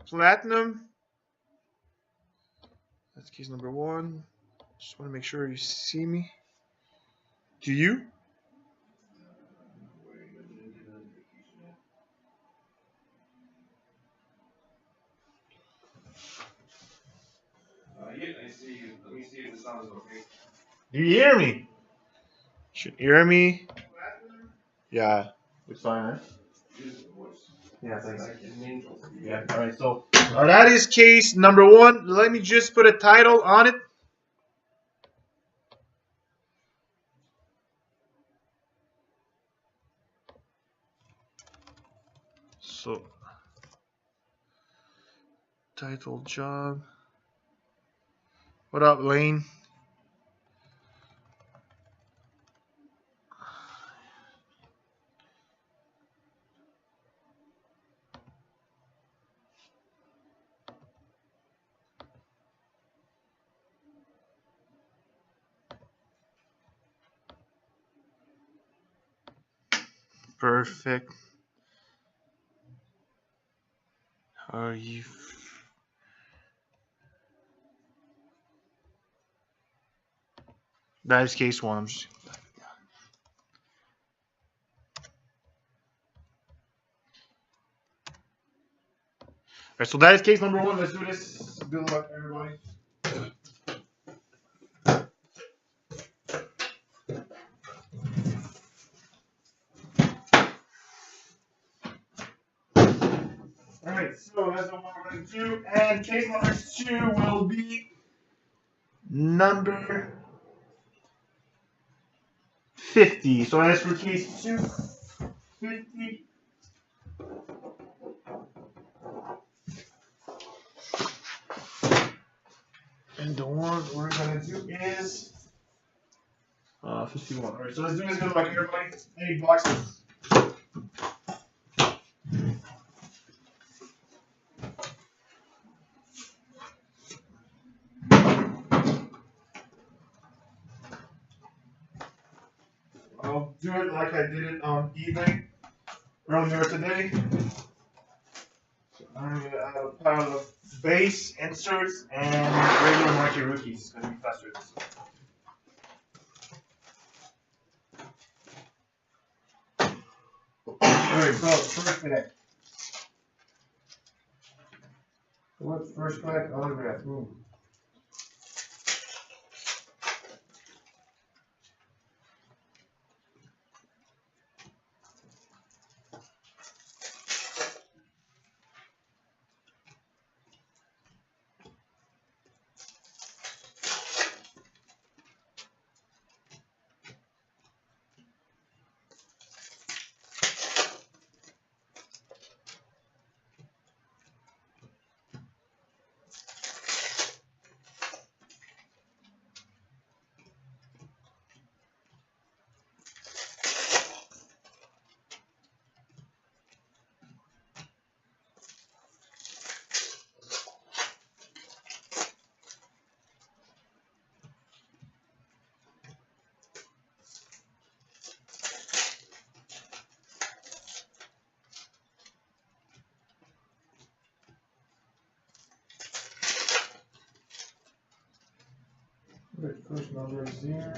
Platinum. That's case number 1. Just want to make sure you see me. Do you? Yeah, I see you. Let me see if the sound is okay. Do you hear me? Should hear me. Yeah. It's fine, right? Yeah, thanks. Yeah, alright, so that is case number 1. Let me just put a title on it. So, title job. What up, Lane? Perfect. How are you? That is case 1. I'm just... Alright, so that is case number 1. Let's do this. Good luck, everybody. Alright, so that's what we're going to do. And case number 2 will be number 50. So as for case 2, 50. And the one we're going to do is 51. Alright, so let's do this. Good luck, everybody. Any boxes? I'll do it like I did it on eBay earlier today. So I'm going to add a pile of base inserts and regular market rookies. It's going to be faster. Alright, so first pack. What first pack? Autograph. Ooh. Alright, first number is here.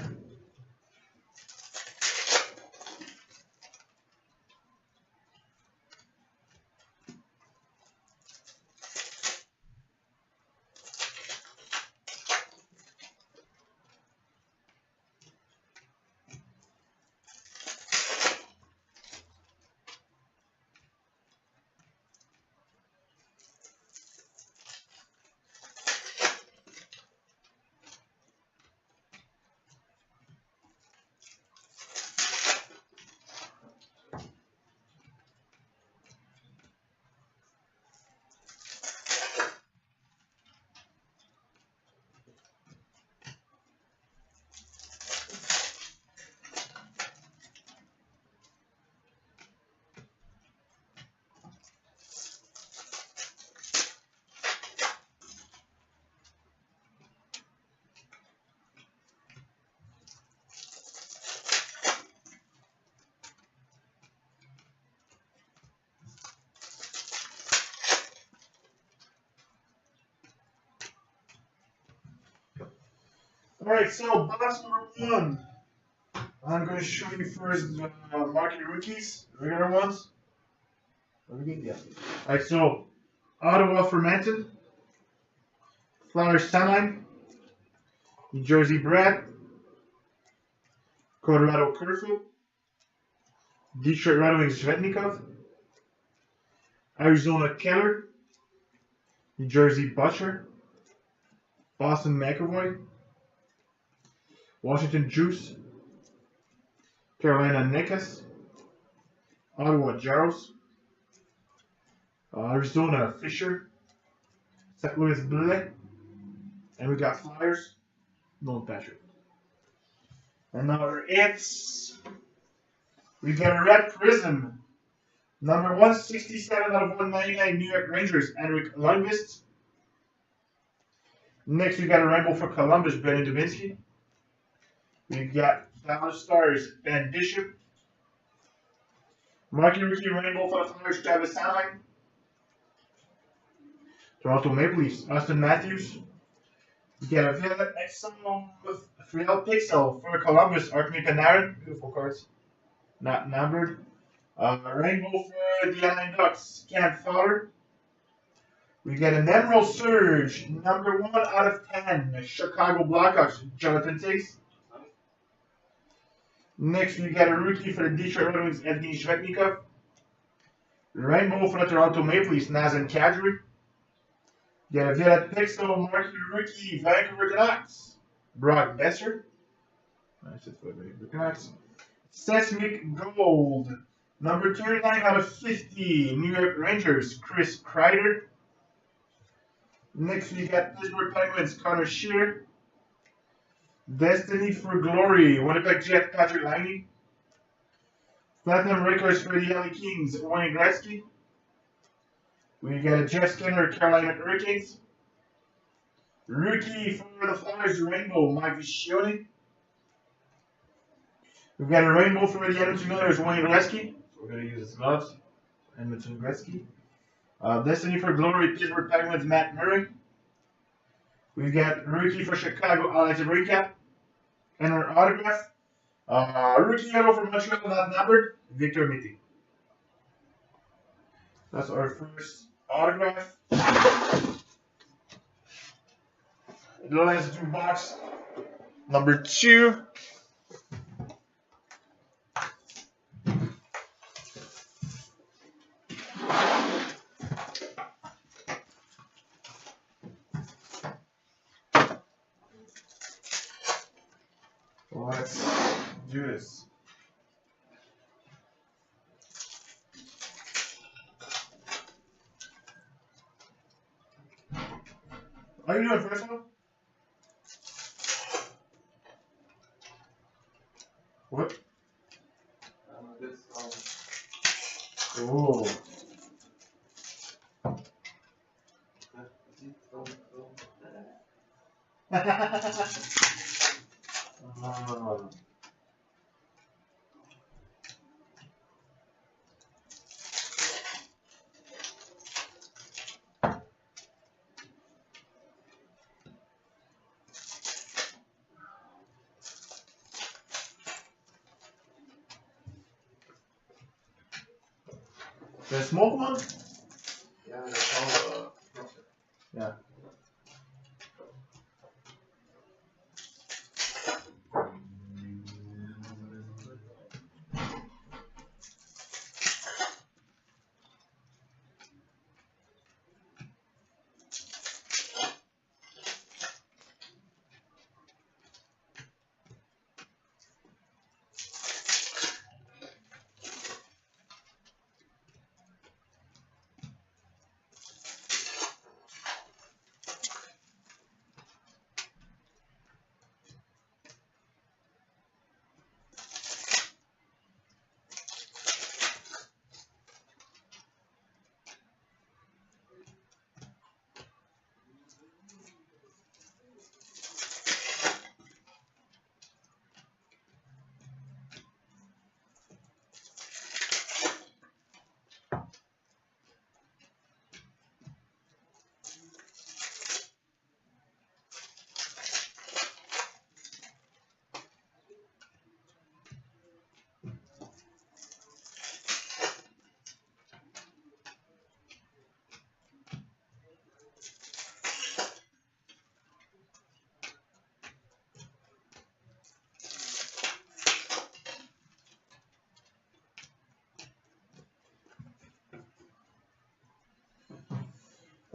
Alright, so box number 1. I'm going to show you first market rookies, regular ones. Yeah. Alright, so Ottawa Fermented, Flowers Sanheim, New Jersey Brad, Colorado Kerfoot, Detroit Red Wings Zvetnikov, Arizona Keller, New Jersey Butcher, Boston McAvoy, Washington Juice, Carolina Necas, Ottawa Jaros, Arizona Fisher, St. Louis Blais, and we got Flyers, Nolan Patrick. And number 8, we got a Red Prism, number 167 out of 199 New York Rangers, Henrik Lundqvist. Next, we got a rainbow for Columbus, Benny Dubinsky. We got Dallas Stars, Ben Bishop. Market rookie rainbow for the Flyers, Travis Sanheim. Toronto Maple Leafs, Austin Matthews. We got a Violet XL with Friel Pixel for Columbus, Artemi Panarin. Beautiful cards. Not numbered. Rainbow for the Anaheim Ducks, Cam Fowler. We get an Emerald Surge, number 1 out of 10, Chicago Blackhawks, Jonathan Toews. Next, we got a rookie for the Detroit Red Wings, Evgeny Zvetnikov. Rainbow for the Toronto Maple Leafs, Nazem Kadri. We got a Violet Pixel marquee rookie, Vancouver Canucks, Brock Besser. Nice, it's for Vancouver Canucks. Seismic Gold, number 39 out of 50, New York Rangers, Chris Kreider. Next, we got Pittsburgh Penguins, Connor Shear. Destiny for Glory, Winnipeg Jets, Patrick Laine. Platinum Records for the LA Kings, Wayne Gretzky. We got a Jeff Skinner, Carolina Hurricanes. Rookie for the Flyers, Rainbow, Mike Viscioni. We've got a rainbow for the Edmonton Oilers, Wayne Gretzky. We're going to use his gloves. Edmonton Gretzky. Destiny for Glory, Pittsburgh Penguins, Matt Murray. We've got rookie for Chicago, Alex Recap. And our autograph. Rookie yellow for Montreal, not numbered, Victor Mété. That's our first autograph. Let's do box number 2. Let's do this. Are you doing first one? What? Oh. The smoke one? Yeah, that's all Yeah.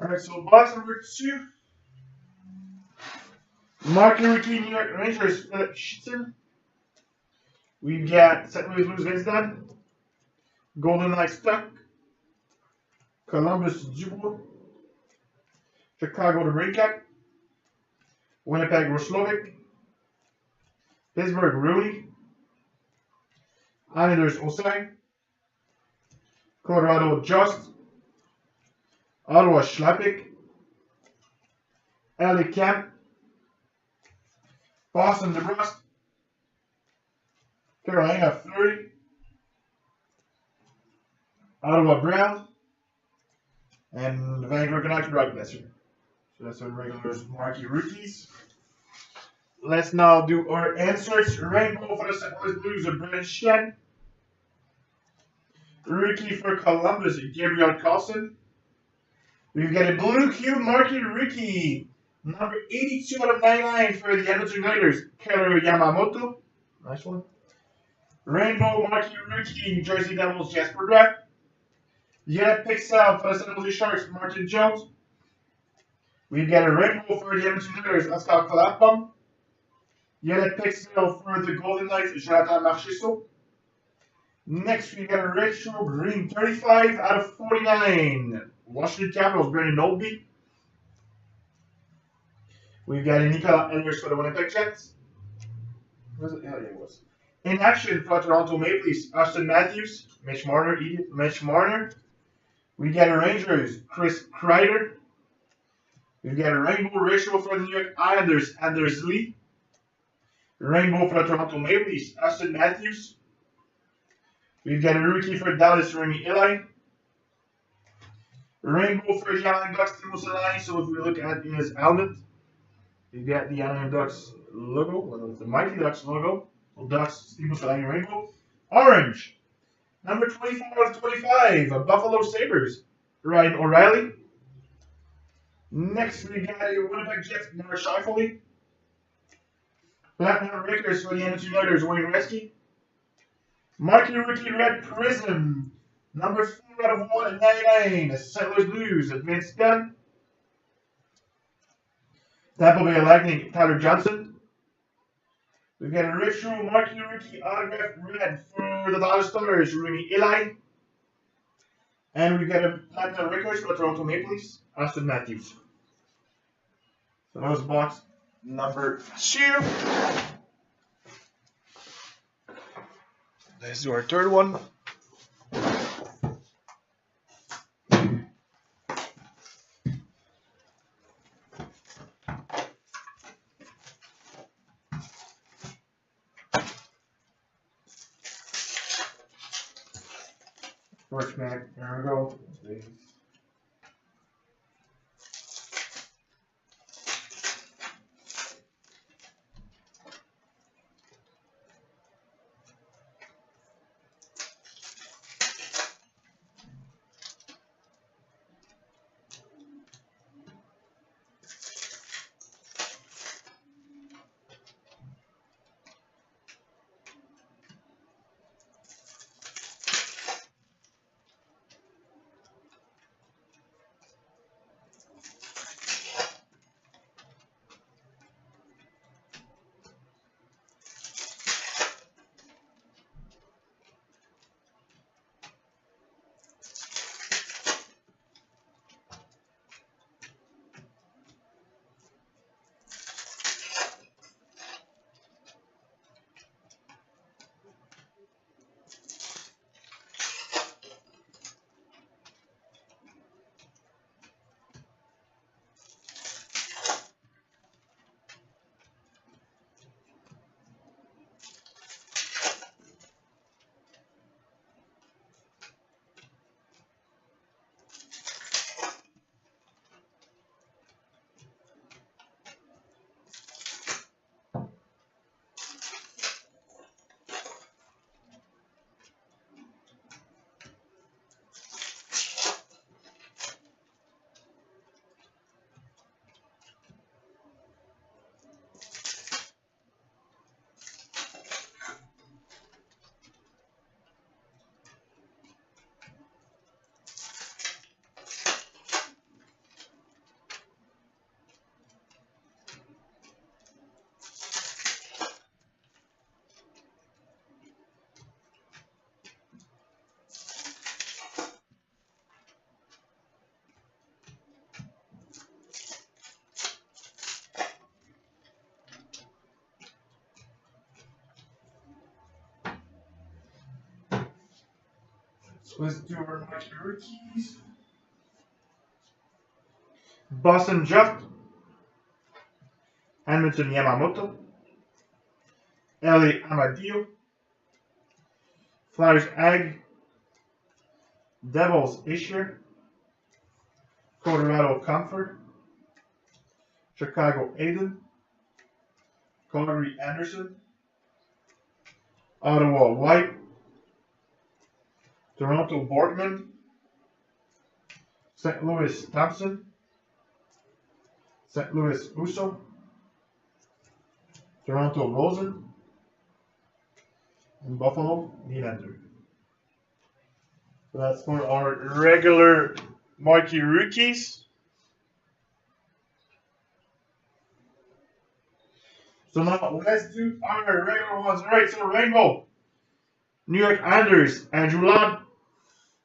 Alright, so box number 2. Marky Rookie New York Rangers, Philip Sheeton. We've got St. Louis Blues, Vince Dunn. Golden Knights, Tuck. Columbus, Dubois. Chicago, the Ringcat. Winnipeg, Roslovic. Pittsburgh, Rooney. Islanders, Osai. Colorado, Just. Ottawa, Schlappick. LA, Camp. Boston, DeBrusque. Carolina, Fleury. Ottawa, Brown. And Vancouver Canucks, Broadcaster. So that's our regulars, Marky Rookies. Let's now do our answers. Rainbow for the St. Louis Blues of Brendan Shen. Rookie for Columbus, Gabriel Carlson. We've got a blue cube Marky Rookie, number 82 out of 99 for the Edmonton Oilers, Keller Yamamoto. Nice one. Rainbow Marky Rookie, New Jersey Devils, Jasper Bratt. Unit Pixel for the St. Louis Sharks, Martin Jones. We've got a rainbow for the Edmonton Oilers, Oscar Kalafbom. Unit Pixel for the Golden Knights, Jonathan Marchessault. Next, we've got a retro green 35 out of 49. Washington Capitals, Brendan Oldby. We've got a Nicolas Ehlers for the Winnipeg Jets. Where's it? Yeah, it was. In action for Toronto Maple Leafs, Austin Matthews, Mitch Marner. We got a Rangers, Chris Kreider. We've got a rainbow retro for the New York Islanders, Anders Lee. Rainbow for the Toronto Maple Leafs, Austin Matthews. We've got a rookie for Dallas, Remy Eli. Rainbow for the Anaheim Ducks, Timo Solani. So if we look at his helmet, we've got the Anaheim Ducks logo, well, it's the Mighty Ducks logo. Well, Ducks, Timo Solani rainbow. Orange, number 24 out of 25, Buffalo Sabres, Ryan O'Reilly. Next, we got a Winnipeg Jets, Mark Scheifele. Platinum Rickers for the Edmonton Oilers, Wayne Gretzky. Marky Rookie Red Prism, number 4 out of 199, St. Louis Blues, Vince Dunn. Tampa Bay Lightning, Tyler Johnson. We've got a retro Marky Rookie autograph red for the Dallas Stars, Remy Eli. And we've got a Platinum Rickers for the Toronto Maple Leafs, Austin Matthews. So that was box number 2. Let's do our third one. First man, here we go. So let's do our Marquee rookies. Boston Jet, Hamilton Yamamoto, LA Amadio, Flyers Ag, Devils Isher, Colorado Comfort, Chicago Aiden, Calgary Anderson, Ottawa White, Toronto Borgman, St. Louis Thompson, St. Louis Uso, Toronto Rosen, and Buffalo Nylander. So that's for our regular Marquee rookies. So now let's do our regular ones. Alright, so Rainbow. New York Islanders, Andrew Ladd.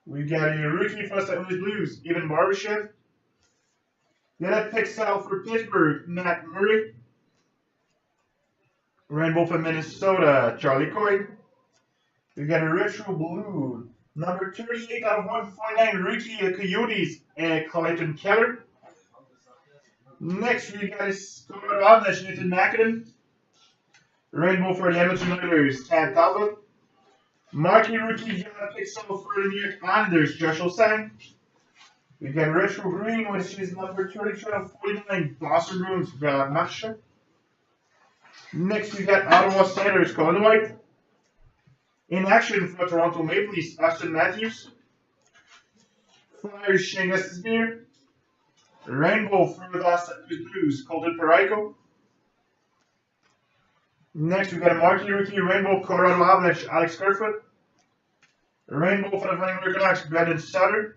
We got a rookie for St. Louis Blues, Ivan Barbashev. We got a Pixel for Pittsburgh, Matt Murray. Rainbow for Minnesota, Charlie Coy. We got a retro blue, number 38 out of 149 rookie Coyotes, Clayton Keller. Next we got a Colorado Avalanche, Nathan McKinnon. Rainbow for the Edmonton Oilers, Cam Talbot. Marquee rookie John Pixel for the New York Islanders, Josh Osang. We got retro green, which is number 33 out of 49, Boston Bruins, Brad Marchand. Next we got Ottawa Senators, Colin White. In action for Toronto Maple Leafs, Austin Matthews. Flyers, Shane Gostisbehere. Rainbow for the St. Louis Blues, Colton Parayko. Next, we got a Marquee rookie, Rainbow, Colorado Avalanche, Alex Kerfoot. Rainbow for the Vancouver Canucks, Brandon Sutter.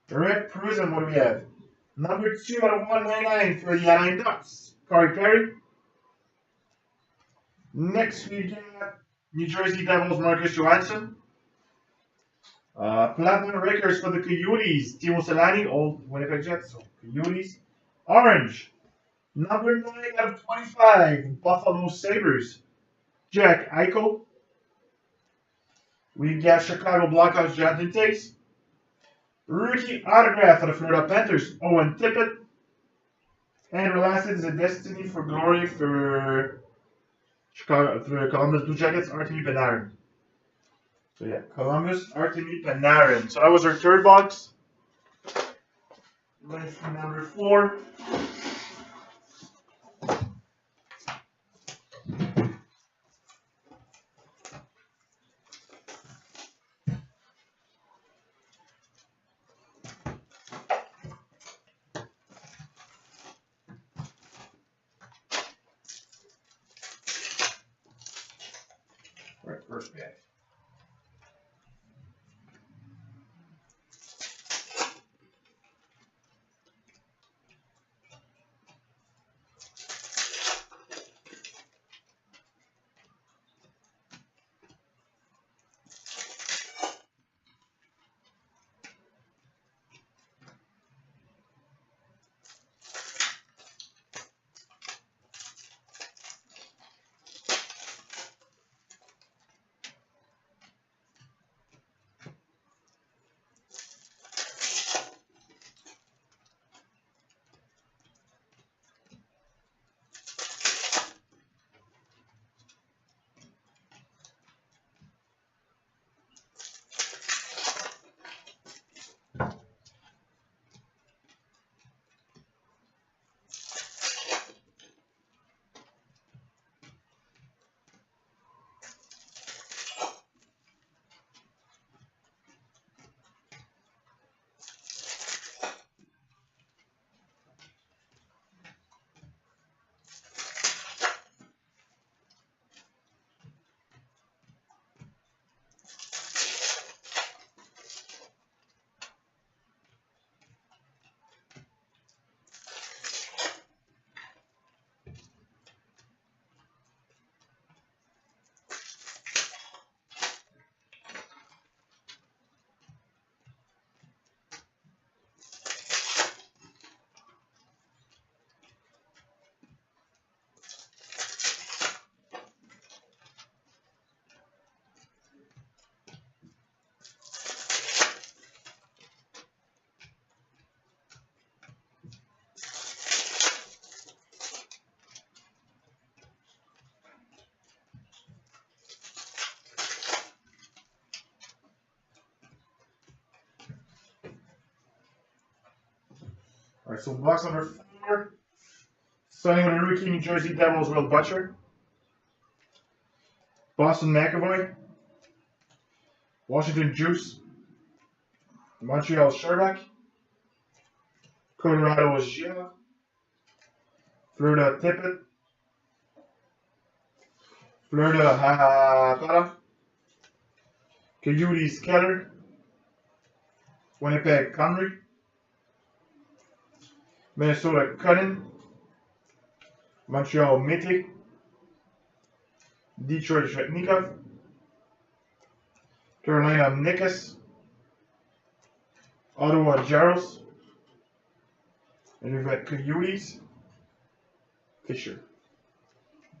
Red Prism, what do we have? Number 2 out of 199 for the Anaheim Ducks, Corey Perry. Next, we got New Jersey Devils, Marcus Johansson. Platinum Rakers for the Coyotes, Timo Solani, old Winnipeg Jets, so Coyotes. Orange, number 9 out of 25, Buffalo Sabres, Jack Eichel. We got Chicago Blackhawks, Jonathan Toews. Rookie autograph for the Florida Panthers, Owen Tippett. And our last is a Destiny for Glory for Chicago, for Columbus Blue Jackets, Artemi Panarin. So yeah, Columbus, Artemi Panarin. So that was our third box. List number 4. Right, first bag. Alright, so box number 4. Starting with a rookie, New Jersey Devils, Will Butcher. Boston McAvoy. Washington Juice. Montreal Sherlock. Colorado Gila. Florida Tippett. Florida Hakata. Coyotes Keller. Winnipeg Connery. Minnesota Cunnin. Montreal Mété. Detroit Svetnikov. Carolina Nikas. Ottawa Jaros. And we've got Coyotes. Fisher.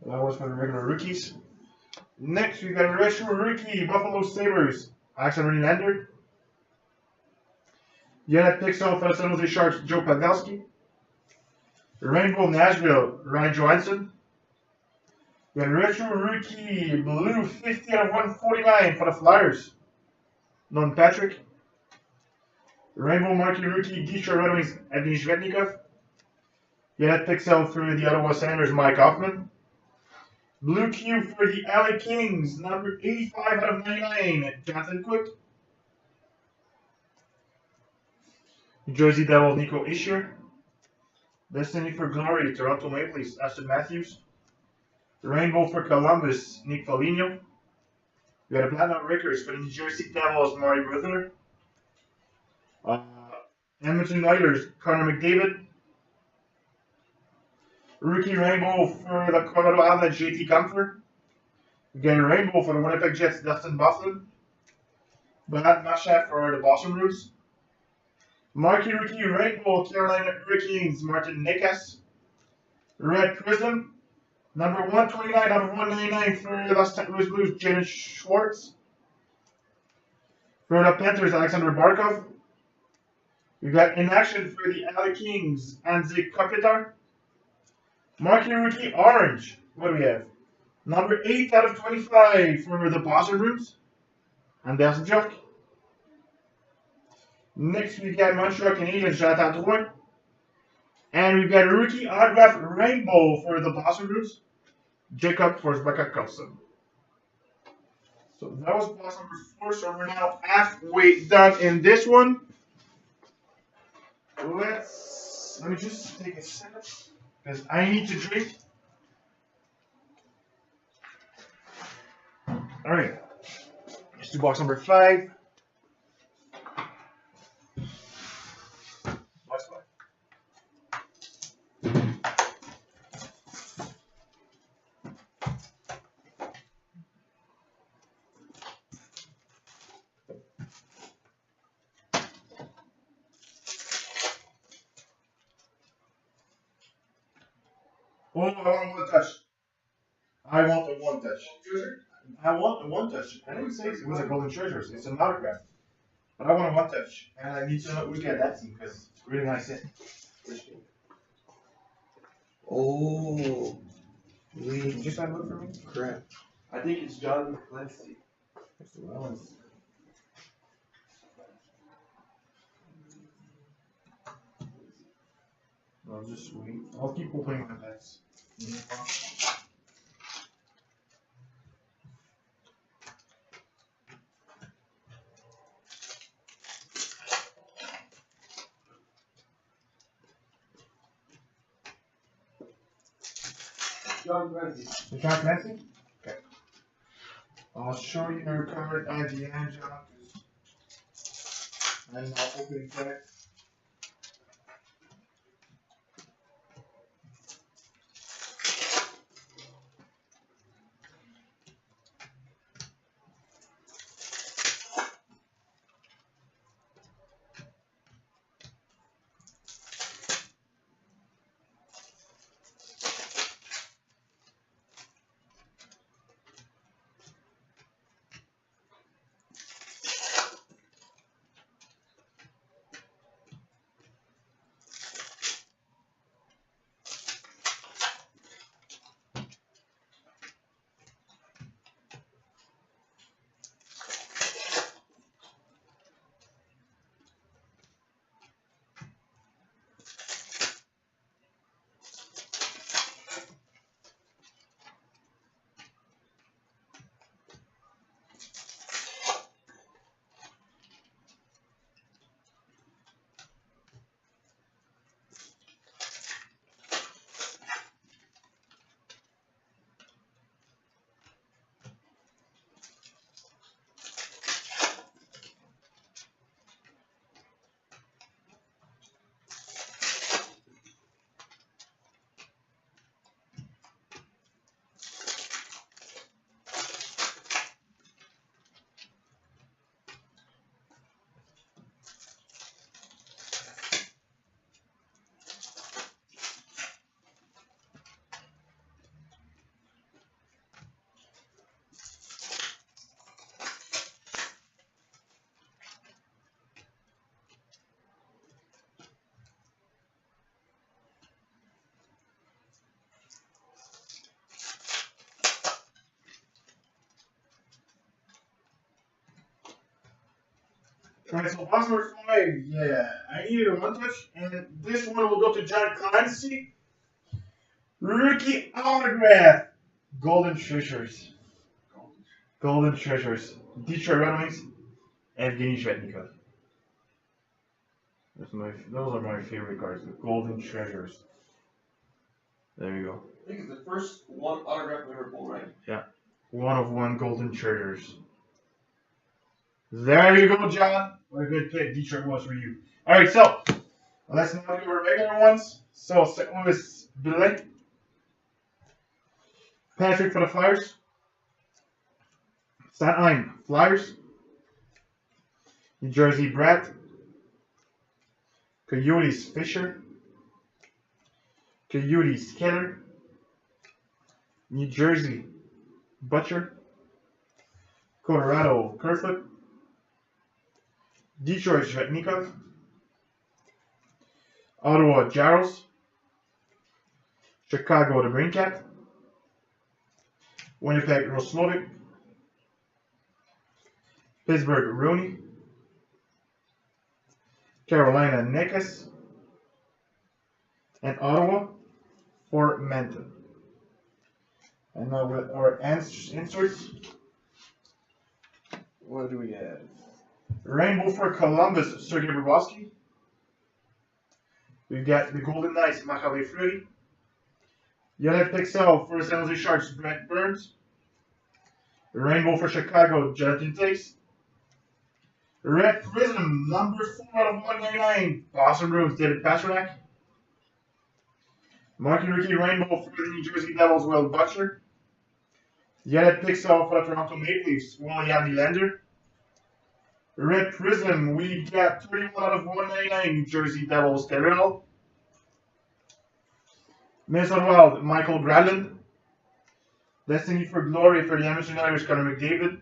That was for the regular rookies. Next, we've got a retro rookie, Buffalo Sabres, Alexander Nylander. Yannick Pixel for the San Jose Sharks, Joe Pavelski. Rainbow Nashville, Ryan Johansson. We got retro rookie, blue 50 out of 149 for the Flyers, Non Patrick. Rainbow marquee rookie, Detroit Red Wings, Evgeny Shvetnikov. Yannick Pixel for the Ottawa Senators, Mike Hoffman. Blue Q for the LA Kings, number 85 out of 99, Jonathan Quick. New Jersey Devils, Nico Hischier. Destiny for Glory, Toronto Maple Leafs, Ashton Matthews. The Rainbow for Columbus, Nick Foligno. We got a Platinum Rickers for the New Jersey Devils, Maury Bruther. Edmonton Oilers, Connor McDavid. Rookie Rainbow for the Colorado Avalanche, JT Compher. We got a Rainbow for the Winnipeg Jets, Dustin Byfuglien. Brad Marchand for the Boston Bruins. Marquee Rookie Rainbow, Carolina Hurricanes, Martin Necas. Red Prism, number 129 out of 199 for the Los St. Louis Blues, Jaden Schwartz. For the Panthers, Alexander Barkov. We got in action for the LA Kings, Anze Kopitar. Marquee Rookie Orange, what do we have? Number 8 out of 25 for the Boston Bruins, Anders Jock. Next, we've got Montreal Canadiens, Jonathan Drouin. And we've got a rookie autograph Rainbow for the Boston Bruins, Jacob Forsberg-Karlsson. So that was box number 4, so we're now halfway done in this one. Let me just take a second, because I need to drink. Alright, let's do box number 5. Last one. Oh, I want one touch. I want the one touch. I want the one touch. I didn't say it was a golden treasure. It's an autograph. But I want a one touch. And I need to look at that team because it's really nice. Oh, Can you just have a look for me? crap. I think it's John Clancy. That's the ones. I'll just wait. I'll keep opening my bets. John Clancy. You can't fancy? Okay. I'll show you your card at the end, John. And I'll open it back. Alright, so box number 5, yeah. I needed a one touch, and this one will go to John Clancy. Rookie autograph. Golden Treasures. Golden Treasures. Detroit Red Wings. Evgeny Zvetnikov. Those are my favorite cards. The Golden Treasures. There you go. I think it's the first one autograph I've ever pulled, right? Yeah. 1 of 1 Golden Treasures. There you go, John. What a good pick Detroit was for you. Alright, so let's now do our regular ones. So second one is Blake. Patrick for the Flyers. Sanheim, Flyers. New Jersey, Brett. Coyotes, Fisher. Coyotes, Keller. New Jersey, Butcher. Colorado, Kerfoot. Detroit, Zvetnikov. Ottawa, Jaros. Chicago, the Green Cat. Winnipeg, Roslovic. Pittsburgh, Rooney. Carolina, Nekas. And Ottawa for Menton. And now with our inserts, what do we have? Rainbow for Columbus, Sergei Bobrovsky. We've got the Golden Knights, Macaulay Fleury. Yellow Pixel for the San Jose Sharks, Brent Burns. Rainbow for Chicago, Jonathan Toews. Red Prism, number 4 out of 199, Boston Bruins, David Pastrnak. Marquee Rookie Rainbow for the New Jersey Devils, Will Butcher. Yellow Pixel for the Toronto Maple Leafs, William Nylander. Red Prism, we got 31 out of 199, New Jersey Devils, Terrell. Minnesota Wild, Michael Gradlund. Destiny for Glory for the Edmonton Oilers, Connor McDavid.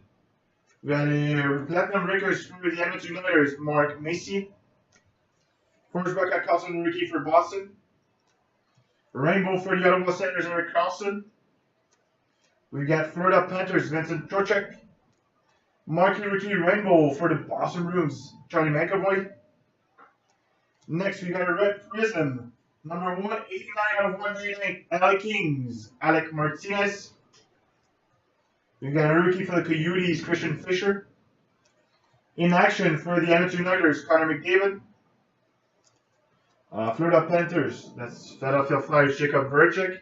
We got a Platinum Breakers for the Edmonton Oilers, Mark Macy. Forsberg at Carlson Rookie for Boston. Rainbow for the Ottawa Senators, Erik Karlsson. We got Florida Panthers, Vincent Trocheck. Marquee Rookie Rainbow for the Boston Bruins, Charlie McAvoy. Next, we got a Red Prism, number 189 out of 199, LA Kings, Alec Martinez. We got a rookie for the Coyotes, Christian Fisher. In action for the Edmonton Oilers, Connor McDavid. Florida Panthers, that's Philadelphia Flyers, Jacob Voracek.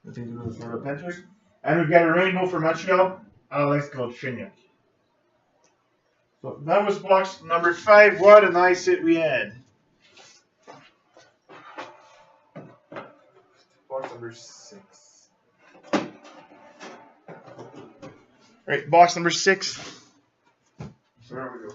Nothing to do with Florida Panthers. And we've got a rainbow for Montreal, Alex Galchenyuk. So that was box number 5. What a nice hit we had. Box number 6. Alright, box number 6. There we go.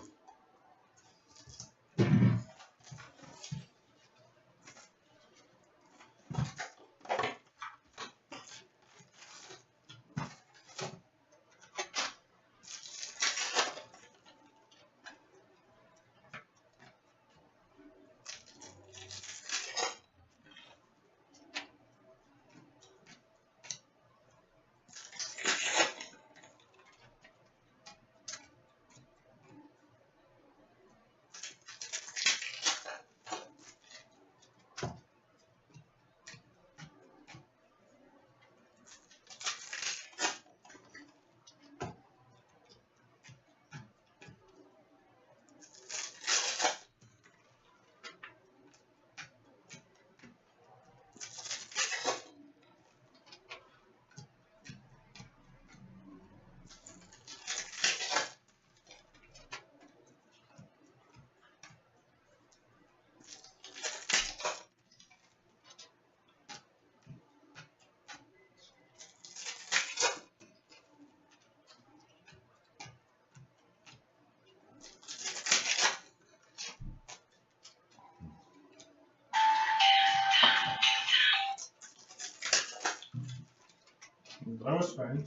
That was fun.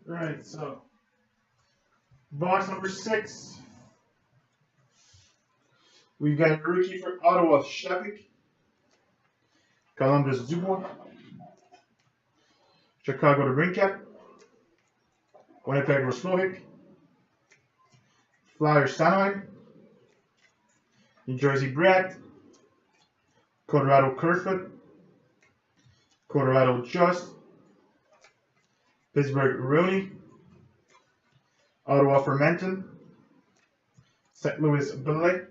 Right, so box number 6. We've got a rookie for Ottawa, Shepik. Columbus, Dubois. Chicago, the Brinkett. Winnipeg, Roslovic. Flyers, Sanheim. New Jersey, Brett. Colorado, Kerfoot. Colorado, Just. Pittsburgh, Rooney. Ottawa, Fermenton. St. Louis, Belay.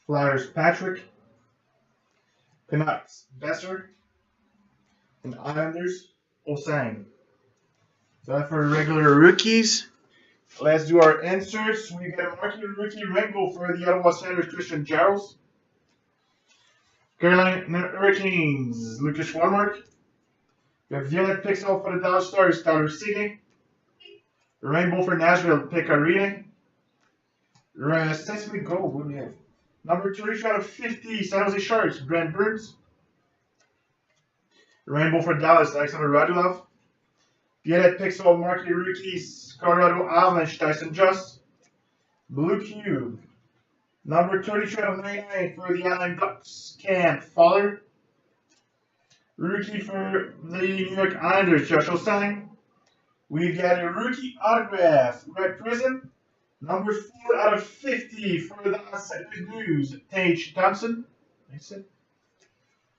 Flyers, Patrick. Canucks, Besser. And Islanders, Osang. So that's for the regular rookies. Let's do our inserts. We got a marquee rookie rainbow for the Ottawa Senators, Christian Giles. Carolina Hurricanes, Lucas Warmark. We have Violet Pixel for the Dallas Stars, Tyler Sidney. Rainbow for Nashville, Pekarine. Sesame Gold, what do we have? Number 30 out of 50, San Jose Sharks, Brent Burns. Rainbow for Dallas, Alexander Radulov. Violet Pixel, marquee rookies, Colorado Avalanche, Tyson Just. Blue Cube. Number 32 out of 99 for the Anaheim Ducks, Cam Fowler. Rookie for the New York Islanders, Josh Osang. We've got a rookie autograph, Red Prism. Number 4 out of 50 for the St. Louis Blues, Tage Thompson.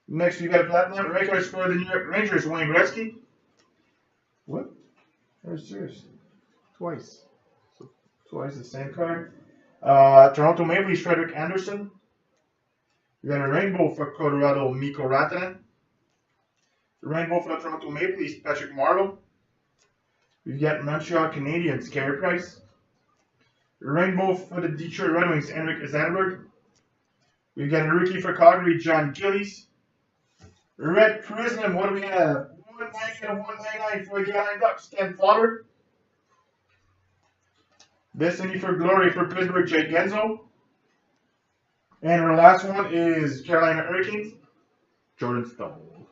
Next, we've got a platinum records for the New York Rangers, Wayne Gretzky. What? There's serious. Twice. So, twice the same card. Toronto Maple Leafs, Frederick Anderson. We got a rainbow for Colorado, Mikko Rantanen. Rainbow for the Toronto Maple Leafs, Patrick Marleau. We've got Montreal Canadiens, Carey Price. Rainbow for the Detroit Red Wings, Henrik Zetterberg. We've got a rookie for Calgary, John Gillies. Red Prism, what do we have? 190 to 199 for the Anaheim Ducks, Ken Fodder. Destiny for Glory for Pittsburgh, Jake Genzo. And our last one is Carolina Hurricanes, Jordan Stone.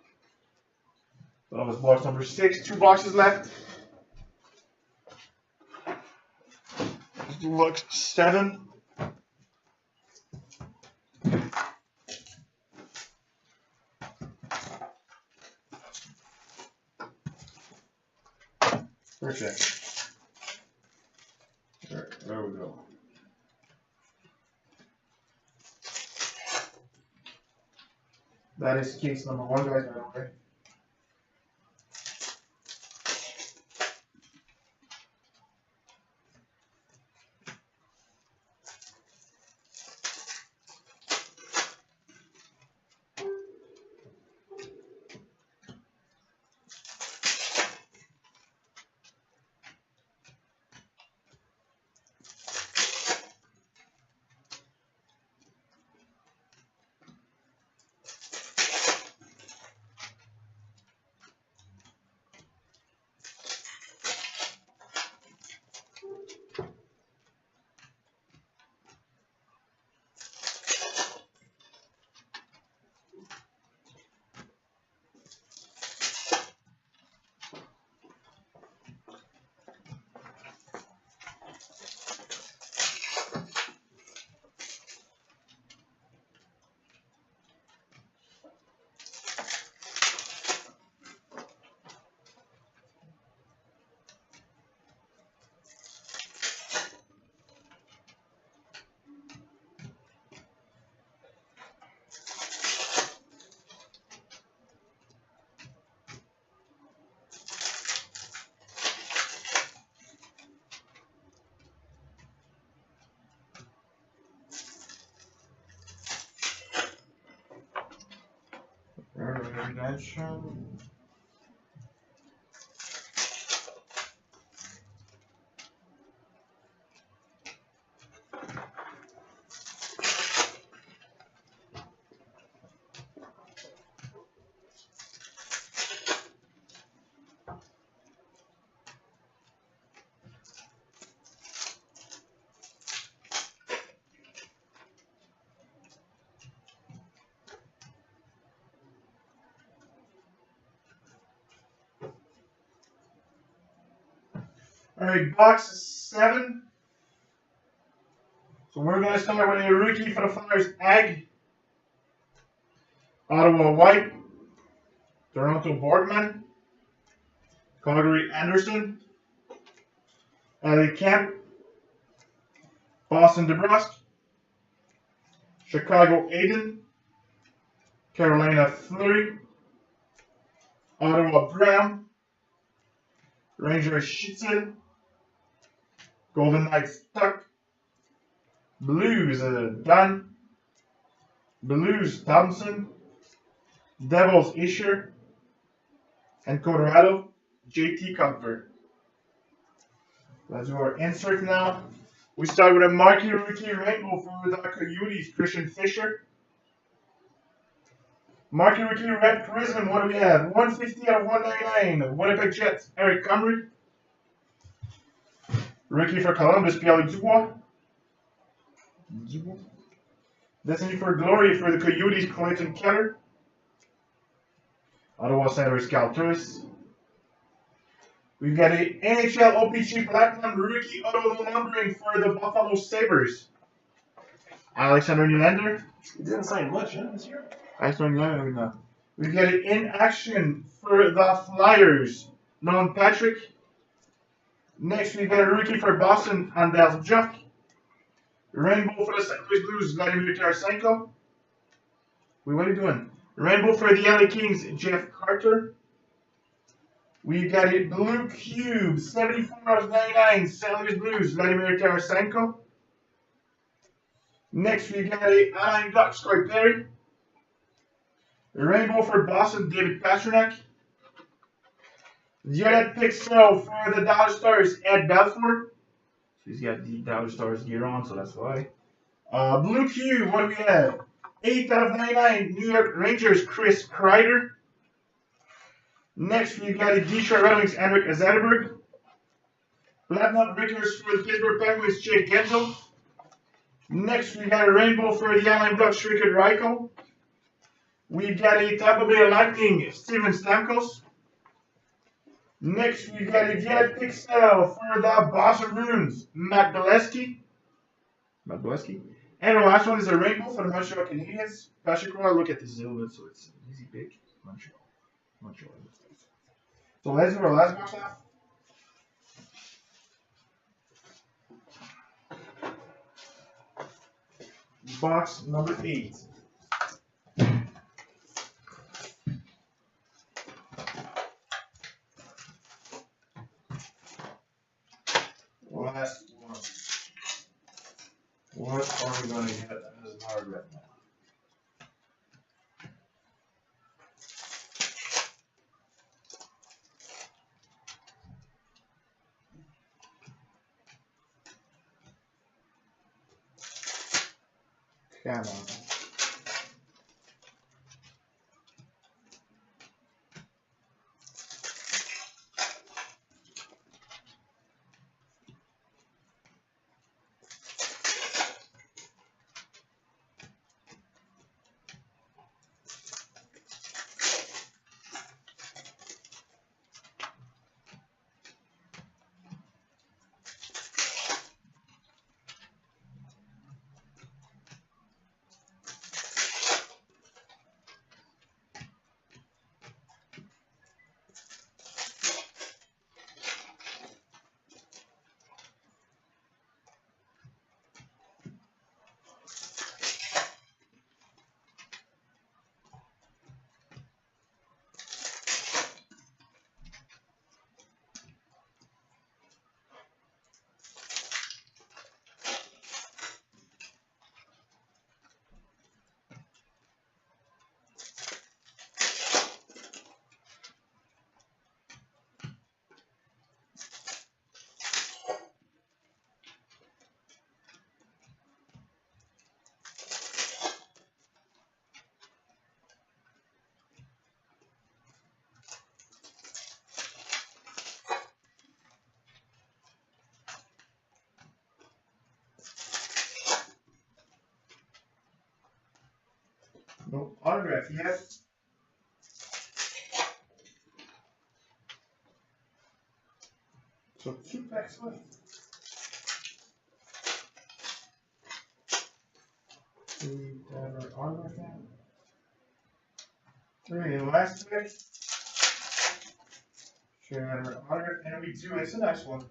So that was box number 6. 2 boxes left. Let's do box 7. Perfect. There we go. That is case number 1, guys, by the way. Redemption. Alright, box 7. So we're going to start with a rookie for the Flyers, Ag. Ottawa White. Toronto Borgman. Calgary Anderson. LA Kemp. Boston DeBrusque. Chicago Aiden. Carolina Fleury. Ottawa Brown. Rangers Schützen. Golden Knights Tuck. Blues Dunn. Blues Thompson. Devils Isher. And Colorado JT Comfort. Let's do our insert now. We start with a marquee rookie rainbow for the Coyotes, Christian Fischer. Marquee rookie red prism, what do we have? 150 out of 199. Winnipeg Jets, Eric Comrie. Rookie for Columbus, Pierre Dubois. Destiny for Glory for the Coyotes, Clayton Keller. Ottawa Senators, Cal Turris. We've got a NHL OPG Platinum Rookie Auto Numbering for the Buffalo Sabres. Alexander Nylander. He didn't sign much, huh, this year? Alexander Nylander, no. We've got it in action for the Flyers. Nolan Patrick. Next, we've got a rookie for Boston, Andel Juk. Rainbow for the St. Louis Blues, Vladimir Tarasenko. Wait, what are you doing? Rainbow for the LA Kings, Jeff Carter. We got a blue cube, 74 out of 99, St. Louis Blues, Vladimir Tarasenko. Next, we got a Anaheim Ducks, Corey Perry. Rainbow for Boston, David Pastrnak. Violet Pixel for the Dallas Stars, Ed Belfour. He's got the Dallas Stars gear on, so that's why. Blue cube, what do we have? 8 out of 99, New York Rangers, Chris Kreider. Next, we've got a Detroit Red Wings, Henrik Zetterberg. Platinum Rickers for the Pittsburgh Penguins, Jake Gensel. Next, we got a rainbow for the Anaheim Ducks, Rickard Reichel. We've got a Tampa Bay Lightning, Steven Stamkos. Next, we've got a Violet Pixel for the Boston Bruins, Matt Beleskey. And the last one is a rainbow for the Montreal Canadiens. Patrick Roy, look at this a little bit, so it's an easy pick. Montreal. So let's do our last box now. Box number 8. Last one. What are we going to get as an autograph now? Come on. No autograph yet. So 2 packs left. We have our autograph now. 3 and last pack. Should have our autograph and we do. It's a nice one.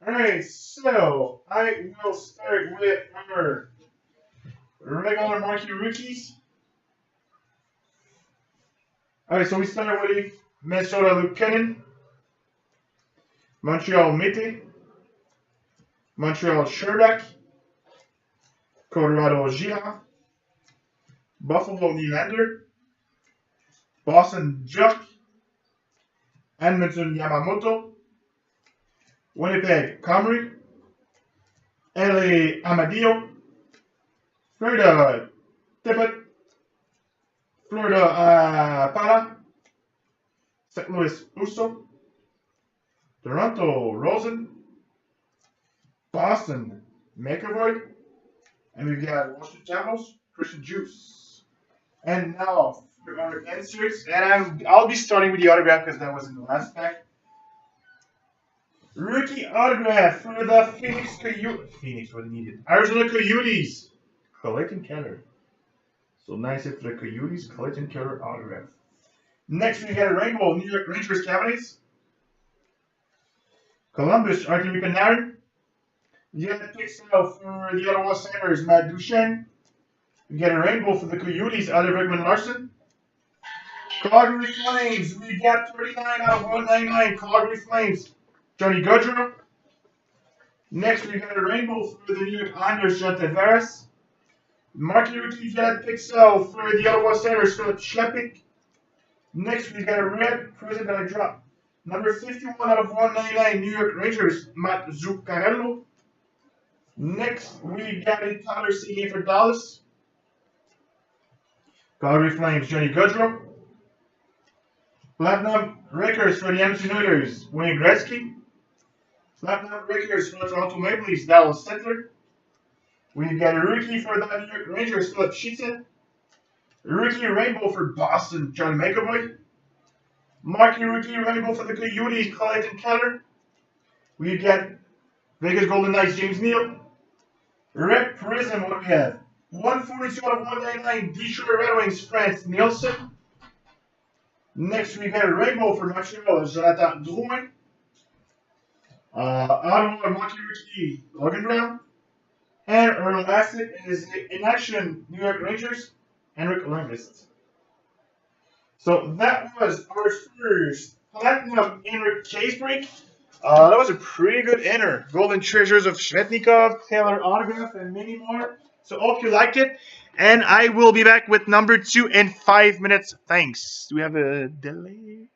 Alright, so I will start with our regular marquee rookies. Alright, so we start with Minnesota Luke Cannon, Montreal Mété, Montreal Sherback, Colorado Girard, Buffalo Nylander, Boston Jock, Edmonton Yamamoto, Winnipeg Comrie, LA Amadio, Florida Tippett, Florida Pala, St. Louis Uso, Toronto Rosen, Boston McAvoy, and we've got Washington Capitals Christian Juice. And now for our inserts, and I'll be starting with the autograph because that was in the last pack. Rookie autograph for the Phoenix Coyotes. Phoenix, what they needed. Arizona Coyotes. Clayton Keller. So nice hit for the Coyotes. Clayton Keller autograph. Next, we got a rainbow New York Rangers Cavaliers. Columbus Artemi Panarin. You got a pixel for the Ottawa Senators Matt Duchene. We got a rainbow for the Coyotes Oliver Ekman-Larsson. Calgary Flames. We got 39 out of 199. Calgary Flames. Johnny Gaudreau. Next, we got a rainbow for the New York Islanders, John Tavares. Marquee rookie got pixel for the Ottawa Senators, Philip Schlepik. Next, we got a red present that I dropped. Number 51 out of 199, New York Rangers, Matt Zuccarello. Next, we got a Tyler Seguin for Dallas. Calgary Flames, Johnny Gaudreau. Platinum Records for the Edmonton Oilers, Wayne Gretzky. Platinum Records for the Toronto Maple Leafs, Dallas Settler. We've got a rookie for the New York Rangers, Philip Sheeton. Rookie Rainbow for Boston, John McAvoy. Marquee Rookie Rainbow for the Coyotes, Clayton Keller. We've got Vegas Golden Knights, James Neal. Red Prism, what do we have? 142 out of 199, Detroit Red Wings, France Nielsen. Next, we've got a rainbow for Montreal, Jonathan Drouin. Ottawa Marquee Rookie, Logan Brown. And our last hit is in action, New York Rangers, Henrik Lundqvist. So that was our first Platinum Henrik case break. That was a pretty good inner. Golden Treasures of Svechnikov, Taylor autograph, and many more. So hope you liked it. And I will be back with number 2 in 5 minutes. Thanks. Do we have a delay?